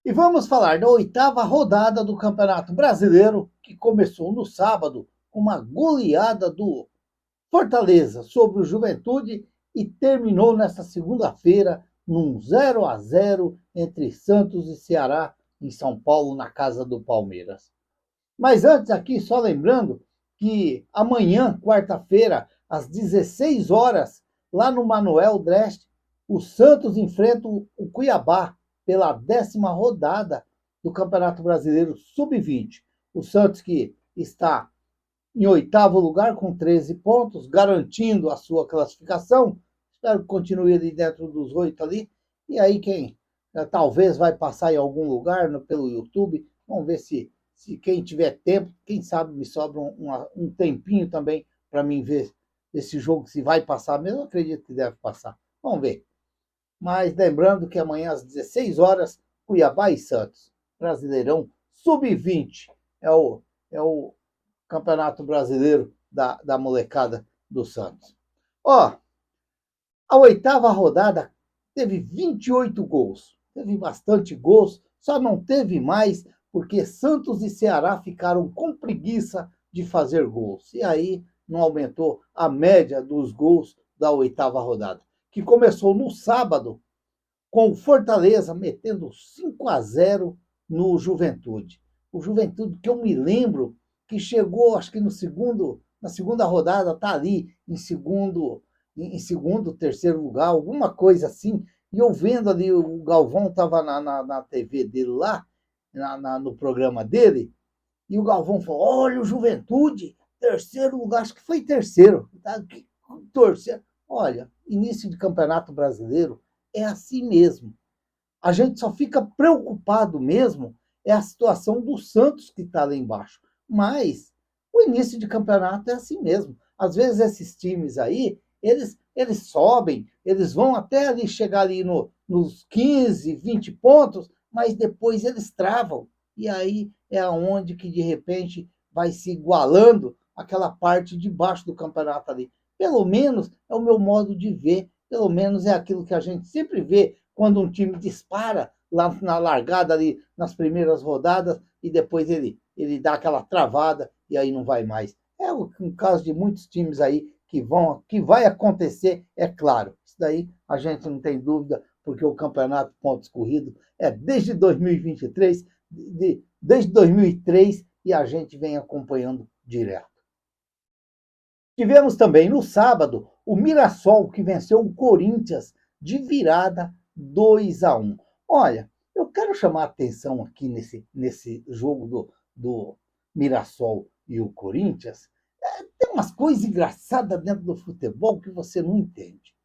E vamos falar da oitava rodada do Campeonato Brasileiro, que começou no sábado com uma goleada do Fortaleza sobre o Juventude e terminou nesta segunda-feira num 0-0 entre Santos e Ceará em São Paulo, na casa do Palmeiras. Mas antes aqui, só lembrando que amanhã, quarta-feira, às 16 horas, lá no Manuel Dresch, o Santos enfrenta o Cuiabá pela 10ª rodada do Campeonato Brasileiro Sub-20. O Santos que está em oitavo lugar com 13 pontos, garantindo a sua classificação. Espero que continue ali dentro dos 8 ali. E aí quem talvez vai passar em algum lugar pelo YouTube. Vamos ver se quem tiver tempo, quem sabe me sobra um tempinho também para mim ver esse jogo, se vai passar mesmo. Eu acredito que deve passar. Vamos ver. Mas lembrando que amanhã às 16 horas, Cuiabá e Santos. Brasileirão Sub-20. É o Campeonato Brasileiro da molecada do Santos. Ó, a oitava rodada teve 28 gols. Teve bastante gols, só não teve mais porque Santos e Ceará ficaram com preguiça de fazer gols. E aí não aumentou a média dos gols da oitava rodada, que começou no sábado com o Fortaleza metendo 5-0 no Juventude. O Juventude que eu me lembro que chegou, acho que na segunda rodada, está ali em segundo, terceiro lugar, alguma coisa assim. E eu vendo ali, o Galvão estava na TV dele lá, no programa dele, e o Galvão falou: olha o Juventude, terceiro lugar, acho que foi terceiro. Tá? Torcer. Olha, início de campeonato brasileiro é assim mesmo. A gente só fica preocupado mesmo é a situação do Santos que está lá embaixo. Mas o início de campeonato é assim mesmo. Às vezes esses times aí, eles sobem, eles vão até ali chegar ali nos 15, 20 pontos, mas depois eles travam. E aí é aonde que de repente vai se igualando aquela parte de baixo do campeonato ali. Pelo menos é o meu modo de ver, pelo menos é aquilo que a gente sempre vê quando um time dispara lá na largada ali nas primeiras rodadas e depois ele dá aquela travada e aí não vai mais. É um caso de muitos times aí que vai acontecer, é claro. Isso daí a gente não tem dúvida, porque o campeonato pontos corridos é desde 2023, desde 2003 e a gente vem acompanhando direto. Tivemos também no sábado o Mirassol, que venceu o Corinthians de virada 2-1. Olha, eu quero chamar a atenção aqui nesse jogo do Mirassol e o Corinthians. Tem umas coisas engraçadas dentro do futebol que você não entende.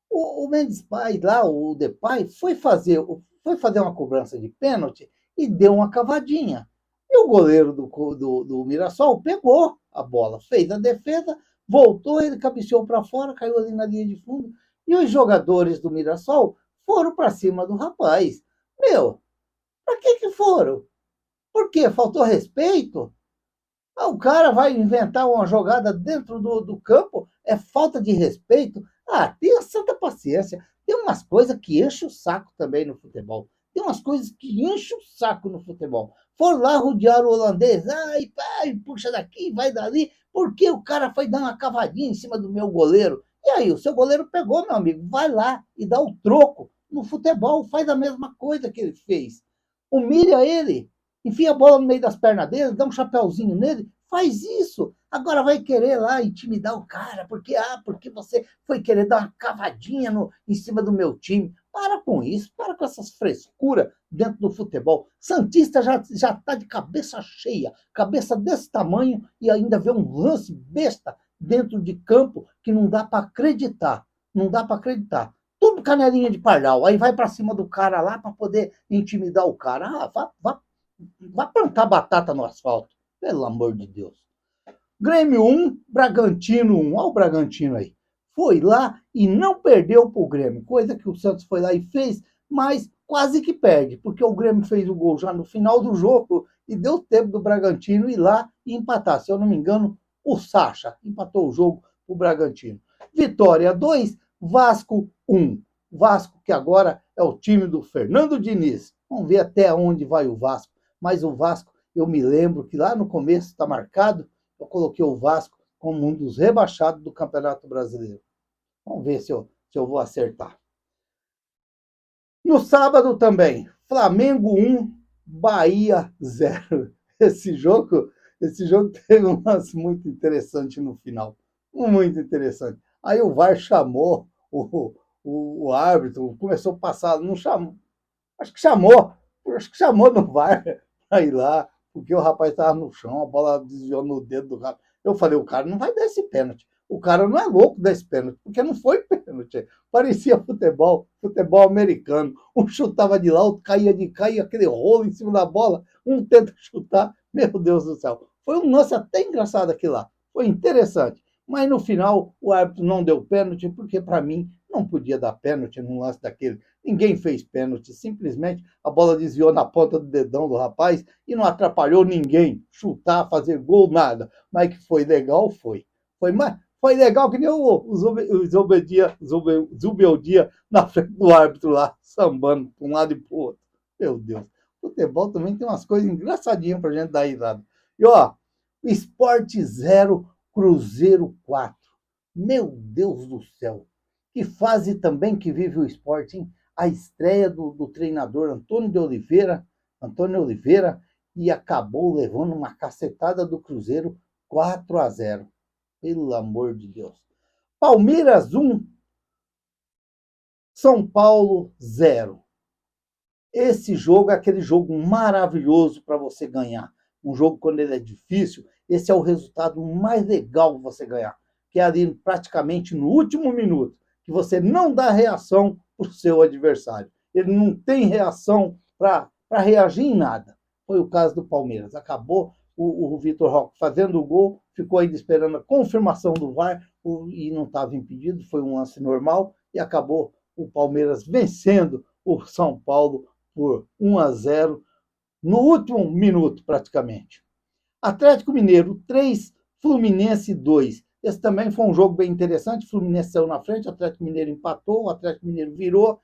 O Mendes Pai lá, o Depay, foi fazer uma cobrança de pênalti e deu uma cavadinha. E o goleiro do Mirassol pegou a bola, fez a defesa, voltou, ele cabeceou para fora, caiu ali na linha de fundo. E os jogadores do Mirassol foram para cima do rapaz. Meu, para que foram? Por quê? Faltou respeito? O cara vai inventar uma jogada dentro do campo, é falta de respeito. Tenha santa paciência. Tem umas coisas que enchem o saco também no futebol. Tem umas coisas que enchem o saco no futebol. For lá rodear o holandês, ai, pai, puxa daqui, vai dali, porque o cara foi dar uma cavadinha em cima do meu goleiro. E aí, o seu goleiro pegou, meu amigo, vai lá e dá o troco. No futebol, faz a mesma coisa que ele fez. Humilha ele, enfia a bola no meio das pernas dele, dá um chapéuzinho nele, faz isso. Agora vai querer lá intimidar o cara, porque você foi querer dar uma cavadinha em cima do meu time. Para com isso, para com essas frescuras dentro do futebol. Santista já está de cabeça cheia, cabeça desse tamanho, e ainda vê um lance besta dentro de campo que não dá para acreditar. Não dá para acreditar. Tudo canelinha de pardal. Aí vai para cima do cara lá para poder intimidar o cara. Vá plantar batata no asfalto. Pelo amor de Deus. Grêmio 1, Bragantino 1. Olha o Bragantino aí. Foi lá e não perdeu para o Grêmio. Coisa que o Santos foi lá e fez, mas quase que perde, porque o Grêmio fez o gol já no final do jogo e deu tempo do Bragantino ir lá e empatar. Se eu não me engano, o Sacha empatou o jogo para o Bragantino. Vitória 2, Vasco 1. Vasco que agora é o time do Fernando Diniz. Vamos ver até onde vai o Vasco. Mas o Vasco, eu me lembro que lá no começo está marcado, eu coloquei o Vasco como um dos rebaixados do Campeonato Brasileiro. Vamos ver se eu vou acertar. No sábado também, Flamengo 1, Bahia 0. Esse jogo teve um lance muito interessante no final. Muito interessante. Aí o VAR chamou o árbitro, começou a passar, não chamou, acho que chamou no VAR para ir lá, porque o rapaz estava no chão, a bola desviou no dedo do rapaz. Eu falei, o cara não vai dar esse pênalti. O cara não é louco desse pênalti, porque não foi pênalti. Parecia futebol americano. Um chutava de lá, outro caía de cá, e aquele rolo em cima da bola. Um tenta chutar. Meu Deus do céu. Foi um lance até engraçado aquilo lá. Foi interessante. Mas no final, o árbitro não deu pênalti, porque para mim não podia dar pênalti num lance daquele. Ninguém fez pênalti, simplesmente a bola desviou na ponta do dedão do rapaz e não atrapalhou ninguém chutar, fazer gol, nada. Mas que foi legal, foi. Foi legal que nem o Zubeldia na frente do árbitro lá, sambando para um lado e para o outro. Meu Deus. Futebol também tem umas coisas engraçadinhas para a gente dar risada. E ó, Sport 0, Cruzeiro 4. Meu Deus do céu. Que fase também que vive o esporte, hein? A estreia do treinador Antônio Oliveira, e acabou levando uma cacetada do Cruzeiro 4-0. Pelo amor de Deus. Palmeiras 1, São Paulo 0. Esse jogo é aquele jogo maravilhoso para você ganhar. Um jogo quando ele é difícil, esse é o resultado mais legal você ganhar, que é ali praticamente no último minuto, que você não dá reação para o seu adversário. Ele não tem reação para reagir em nada. Foi o caso do Palmeiras. Acabou o Vitor Roque fazendo o gol, ficou ainda esperando a confirmação do VAR e não estava impedido, foi um lance normal e acabou o Palmeiras vencendo o São Paulo por 1-0 no último minuto, praticamente. Atlético Mineiro 3, Fluminense 2. Esse também foi um jogo bem interessante. O Fluminense saiu na frente, o Atlético Mineiro empatou, o Atlético Mineiro virou,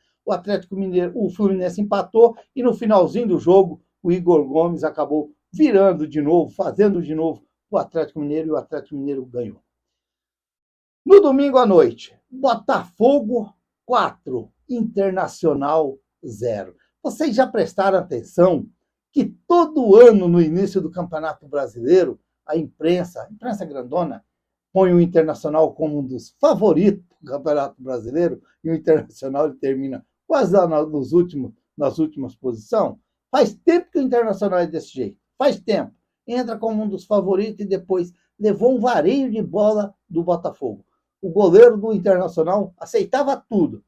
o Fluminense empatou e no finalzinho do jogo o Igor Gomes acabou virando de novo, fazendo de novo o Atlético Mineiro e o Atlético Mineiro ganhou. No domingo à noite, Botafogo 4, Internacional 0. Vocês já prestaram atenção que todo ano, no início do Campeonato Brasileiro, a imprensa grandona, põe o Internacional como um dos favoritos do Campeonato Brasileiro, e o Internacional ele termina quase lá nas últimas posições? Faz tempo que o Internacional é desse jeito. Faz tempo. Entra como um dos favoritos e depois levou um vareio de bola do Botafogo. O goleiro do Internacional aceitava tudo.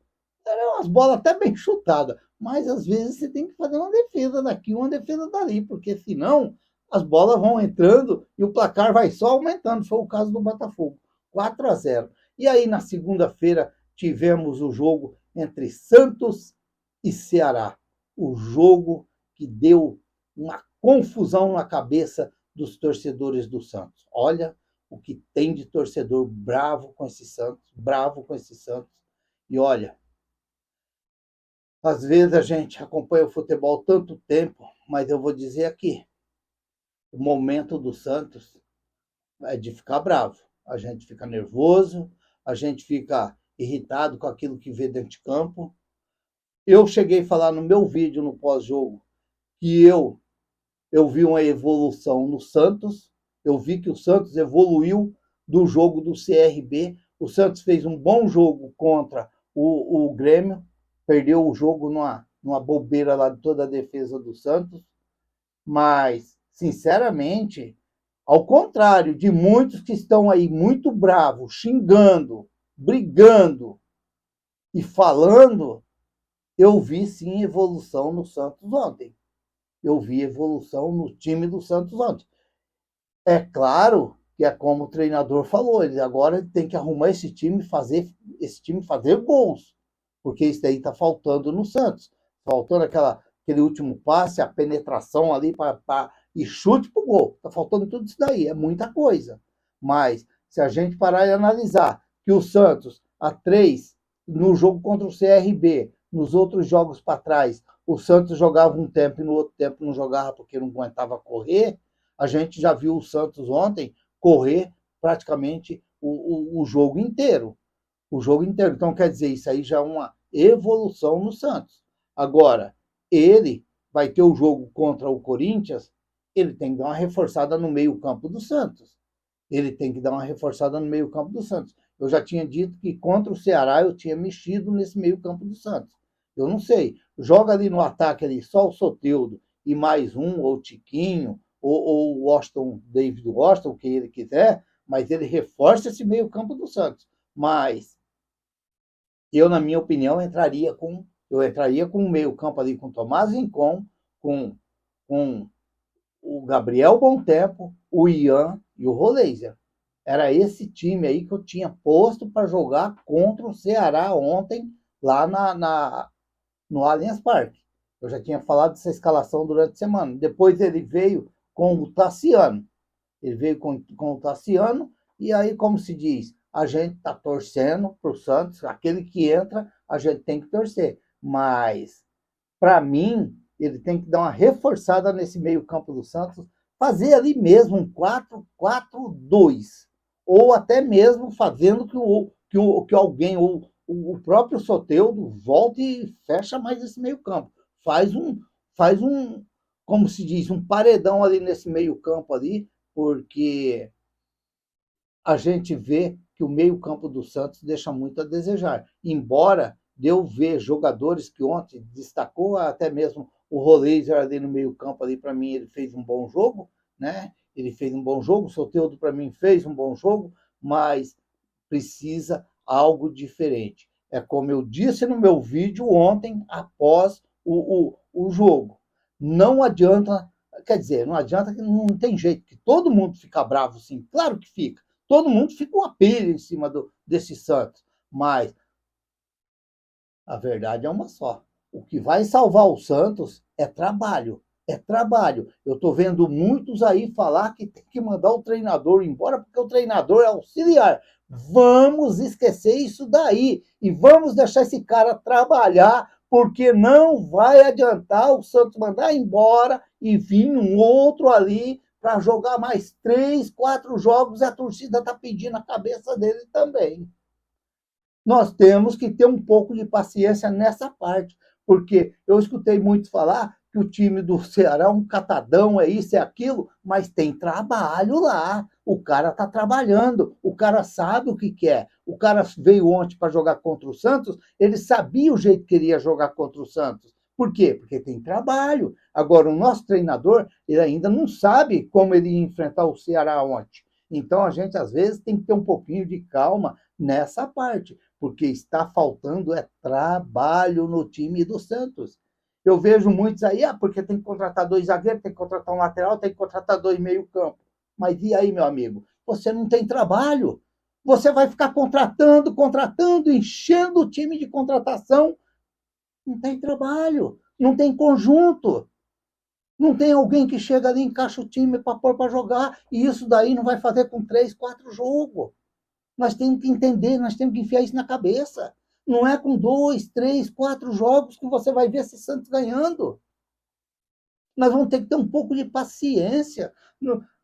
Eram umas bolas até bem chutadas, mas às vezes você tem que fazer uma defesa daqui, uma defesa dali, porque senão as bolas vão entrando e o placar vai só aumentando. Foi o caso do Botafogo, 4-0. E aí, na segunda-feira, tivemos o jogo entre Santos e Ceará. O jogo que deu uma confusão na cabeça dos torcedores do Santos. Olha o que tem de torcedor bravo com esse Santos. E olha, às vezes a gente acompanha o futebol tanto tempo, mas eu vou dizer aqui, o momento do Santos é de ficar bravo. A gente fica nervoso, a gente fica irritado com aquilo que vê dentro de campo. Eu cheguei a falar no meu vídeo no pós-jogo que eu vi uma evolução no Santos, eu vi que o Santos evoluiu do jogo do CRB, o Santos fez um bom jogo contra o Grêmio, perdeu o jogo numa bobeira lá de toda a defesa do Santos, mas, sinceramente, ao contrário de muitos que estão aí muito bravos, xingando, brigando e falando, eu vi sim evolução no Santos ontem. Eu vi evolução no time do Santos ontem. É claro que é como o treinador falou, ele agora tem que arrumar esse time fazer gols, porque isso daí está faltando no Santos. Faltando aquele último passe, a penetração ali e chute para o gol. Está faltando tudo isso daí, é muita coisa. Mas se a gente parar e analisar que o Santos, a 3, no jogo contra o CRB, nos outros jogos para trás, o Santos jogava um tempo e no outro tempo não jogava porque não aguentava correr, a gente já viu o Santos ontem correr praticamente o jogo inteiro. O jogo inteiro. Então, quer dizer, isso aí já é uma evolução no Santos. Agora, ele vai ter o jogo contra o Corinthians, ele tem que dar uma reforçada no meio-campo do Santos. Ele tem que dar uma reforçada no meio-campo do Santos. Eu já tinha dito que contra o Ceará eu tinha mexido nesse meio-campo do Santos. Eu não sei. Joga ali no ataque ali só o Soteldo e mais um, ou o Tiquinho, ou o Washington, David Washington, o que ele quiser, mas ele reforça esse meio-campo do Santos. Mas eu, na minha opinião, eu entraria com o meio-campo ali com o Tomás Rincon, com o Gabriel Bom Tempo, o Ian e o Roleiser. Era esse time aí que eu tinha posto para jogar contra o Ceará ontem, lá no Allianz Parque. Eu já tinha falado dessa escalação durante a semana. Depois ele veio com o Tassiano. Ele veio com o Tassiano, e aí, como se diz, a gente está torcendo para o Santos, aquele que entra, a gente tem que torcer. Mas, para mim, ele tem que dar uma reforçada nesse meio-campo do Santos, fazer ali mesmo um 4-4-2, ou até mesmo fazendo que alguém, ou o próprio Soteldo, volte e fecha mais esse meio-campo. Faz um, como se diz, um paredão ali nesse meio-campo ali, porque a gente vê que o meio-campo do Santos deixa muito a desejar. Embora deu ver jogadores que ontem destacou, até mesmo o Roleiser ali no meio-campo, ali para mim ele fez um bom jogo, né? Ele fez um bom jogo, o Soteldo para mim fez um bom jogo, mas precisa algo diferente. É como eu disse no meu vídeo ontem, após o jogo. Não adianta, quer dizer, não adianta que não tem jeito, que todo mundo fica bravo, sim. Claro que fica. Todo mundo fica uma pilha em cima desse Santos. Mas a verdade é uma só. O que vai salvar o Santos é trabalho. É trabalho. Eu estou vendo muitos aí falar que tem que mandar o treinador embora porque o treinador é auxiliar. Vamos esquecer isso daí e vamos deixar esse cara trabalhar, porque não vai adiantar o Santos mandar embora e vir um outro ali para jogar mais 3, 4 jogos e a torcida está pedindo a cabeça dele também. Nós temos que ter um pouco de paciência nessa parte, porque eu escutei muito falar que o time do Ceará é um catadão, é isso, é aquilo, mas tem trabalho lá. O cara está trabalhando, o cara sabe o que quer. O cara veio ontem para jogar contra o Santos, ele sabia o jeito que queria jogar contra o Santos. Por quê? Porque tem trabalho. Agora, o nosso treinador, ele ainda não sabe como ele ia enfrentar o Ceará ontem. Então, a gente, às vezes, tem que ter um pouquinho de calma nessa parte, porque está faltando trabalho no time do Santos. Eu vejo muitos aí, porque tem que contratar 2 zagueiros, tem que contratar um lateral, tem que contratar 2 meio-campo. Mas e aí, meu amigo? Você não tem trabalho. Você vai ficar contratando, enchendo o time de contratação. Não tem trabalho, não tem conjunto. Não tem alguém que chega ali, encaixa o time para pôr para jogar, e isso daí não vai fazer com 3, 4 jogos. Nós temos que entender, nós temos que enfiar isso na cabeça. Não é com 2, 3, 4 jogos que você vai ver esse Santos ganhando. Nós vamos ter que ter um pouco de paciência.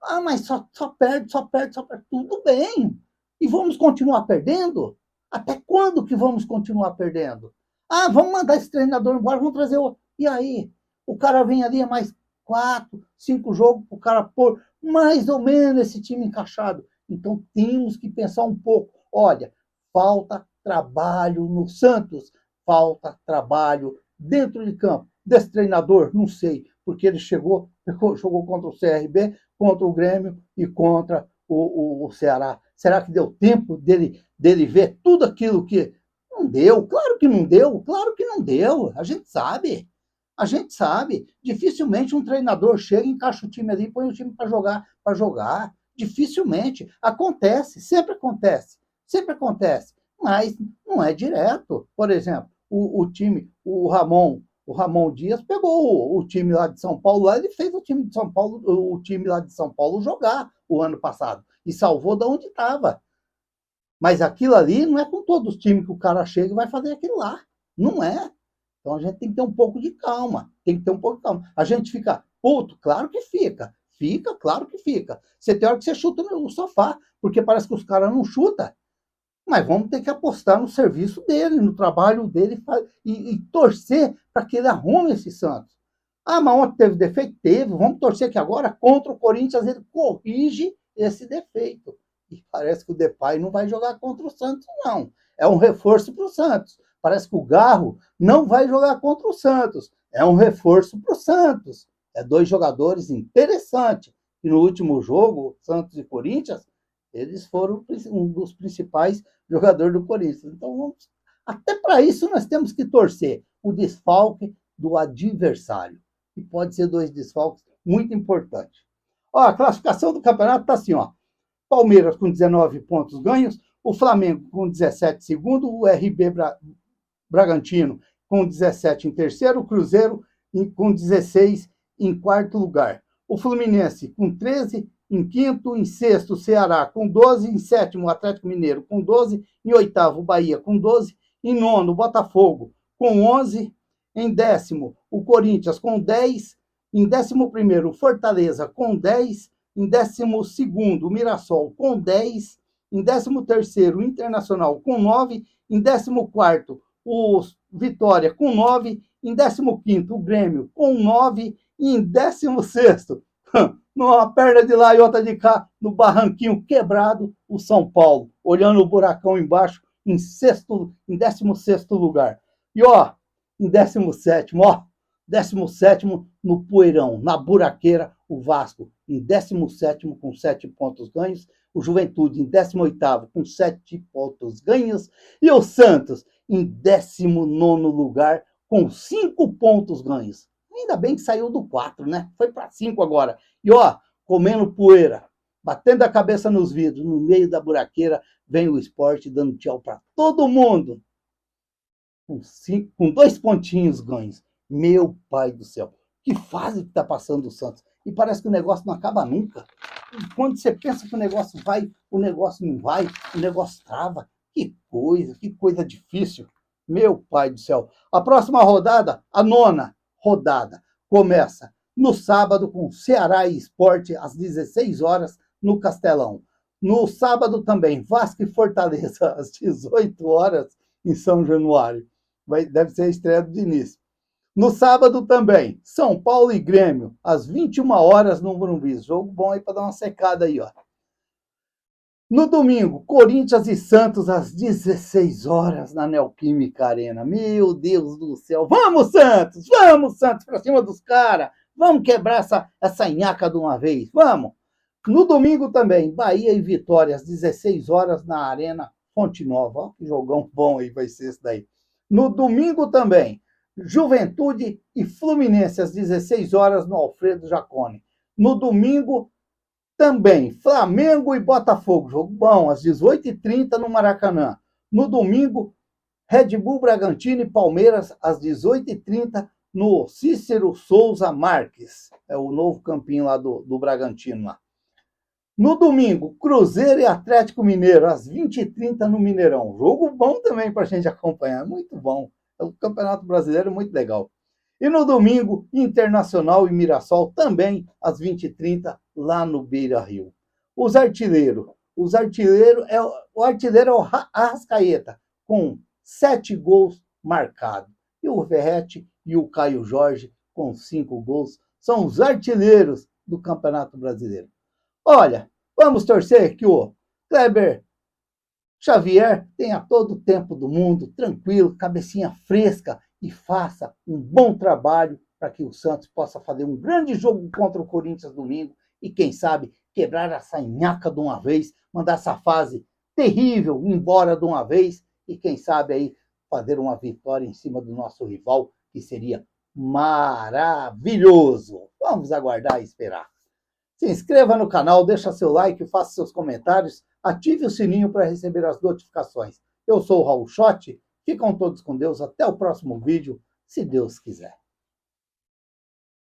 Ah, mas só perde, só perde, só perde. Tudo bem. E vamos continuar perdendo? Até quando que vamos continuar perdendo? Ah, vamos mandar esse treinador embora, vamos trazer outro. E aí? O cara vem ali, mais 4, 5 jogos para o cara pôr mais ou menos esse time encaixado. Então temos que pensar um pouco. Olha, falta trabalho no Santos, falta trabalho dentro de campo. Desse treinador, não sei, porque ele jogou contra o CRB, contra o Grêmio e contra o Ceará. Será que deu tempo dele ver tudo aquilo que não deu? Claro que não deu, claro que não deu. A gente sabe. A gente sabe. Dificilmente um treinador chega, encaixa o time ali e põe o time para jogar. Dificilmente. Acontece, sempre acontece. Sempre acontece. Mas não é direto. Por exemplo, o time, o Ramon Dias pegou o time lá de São Paulo, lá, ele fez o time de São Paulo, o time lá de São Paulo jogar o ano passado e salvou de onde estava. Mas aquilo ali não é com todos os times que o cara chega e vai fazer aquilo lá. Não é. Então a gente tem que ter um pouco de calma, tem que ter um pouco de calma. A gente fica puto? Claro que fica. Fica, claro que fica. Você tem hora que você chuta no sofá, porque parece que os caras não chutam. Mas vamos ter que apostar no serviço dele, no trabalho dele e torcer para que ele arrume esse Santos. Ah, mas ontem teve defeito? Teve. Vamos torcer que agora, contra o Corinthians, ele corrige esse defeito. E parece que o Depay não vai jogar contra o Santos, não. É um reforço para o Santos. Parece que o Garro não vai jogar contra o Santos. É um reforço para o Santos. É dois jogadores interessantes. E no último jogo, Santos e Corinthians, eles foram um dos principais jogadores do Corinthians. Então, até para isso nós temos que torcer o desfalque do adversário. E pode ser dois desfalques muito importantes. Ó, a classificação do campeonato está assim, ó. Palmeiras com 19 pontos ganhos, o Flamengo com 17 segundo, o RB Bragantino com 17 em terceiro, o Cruzeiro com 16 em quarto lugar. O Fluminense com 13 em quinto, em sexto, o Ceará com 12, em sétimo, o Atlético Mineiro com 12, em oitavo, o Bahia com 12, em nono, o Botafogo com 11, em décimo, o Corinthians com 10, em décimo primeiro, o Fortaleza com 10, em décimo segundo, o Mirassol com 10, em décimo terceiro, o Internacional com 9, em décimo quarto, o Vitória com 9, em décimo quinto, o Grêmio com 9, e em décimo sexto, numa perna de lá e outra de cá, no barranquinho quebrado, o São Paulo, olhando o buracão embaixo, em 16º lugar. E ó, em 17º, ó, 17º no poeirão, na buraqueira, o Vasco, em 17º com 7 pontos ganhos, o Juventude em 18º com 7 pontos ganhos, e o Santos em 19º lugar com 5 pontos ganhos. Ainda bem que saiu do 4, né? Foi para 5 agora. E ó, comendo poeira, batendo a cabeça nos vidros, no meio da buraqueira, vem o Sport dando tchau para todo mundo. Com 2 pontinhos ganhos. Meu pai do céu, que fase que está passando o Santos. E parece que o negócio não acaba nunca. E quando você pensa que o negócio vai, o negócio não vai, o negócio trava. Que coisa difícil. Meu pai do céu. A próxima rodada, a 9ª rodada, começa no sábado com Ceará e Sport às 16 horas no Castelão. No sábado também, Vasco e Fortaleza às 18 horas em São Januário. Deve ser a estreia do Diniz. No sábado também, São Paulo e Grêmio às 21 horas no Morumbi. Jogo bom aí para dar uma secada aí, ó. No domingo, Corinthians e Santos às 16 horas na Neoquímica Arena. Meu Deus do céu. Vamos, Santos! Vamos, Santos, para cima dos caras! Vamos quebrar essa nhaca de uma vez. Vamos! No domingo também, Bahia e Vitória às 16 horas na Arena Fonte Nova. Ó, que jogão bom aí vai ser esse daí. No domingo também, Juventude e Fluminense às 16 horas no Alfredo Jaconi. No domingo também, Flamengo e Botafogo, jogo bom, às 18h30 no Maracanã. No domingo, Red Bull Bragantino e Palmeiras, às 18h30 no Cícero Souza Marques. É o novo campinho lá do Bragantino. Lá. No domingo, Cruzeiro e Atlético Mineiro, às 20h30 no Mineirão. Jogo bom também para a gente acompanhar, muito bom. O Campeonato Brasileiro é muito legal. E no domingo, Internacional e Mirassol, também às 20h30, lá no Beira-Rio. O artilheiro é o Arrascaeta, com 7 gols marcados. E o Verratti e o Caio Jorge, com 5 gols, são os artilheiros do Campeonato Brasileiro. Olha, vamos torcer que o Kleber Xavier tenha todo o tempo do mundo, tranquilo, cabecinha fresca, e faça um bom trabalho para que o Santos possa fazer um grande jogo contra o Corinthians domingo e, quem sabe, quebrar essa nhaca de uma vez, mandar essa fase terrível embora de uma vez e, quem sabe, aí fazer uma vitória em cima do nosso rival, que seria maravilhoso. Vamos aguardar e esperar. Se inscreva no canal, deixa seu like, faça seus comentários, ative o sininho para receber as notificações. Eu sou o Raul Schotti. Ficam todos com Deus. Até o próximo vídeo, se Deus quiser.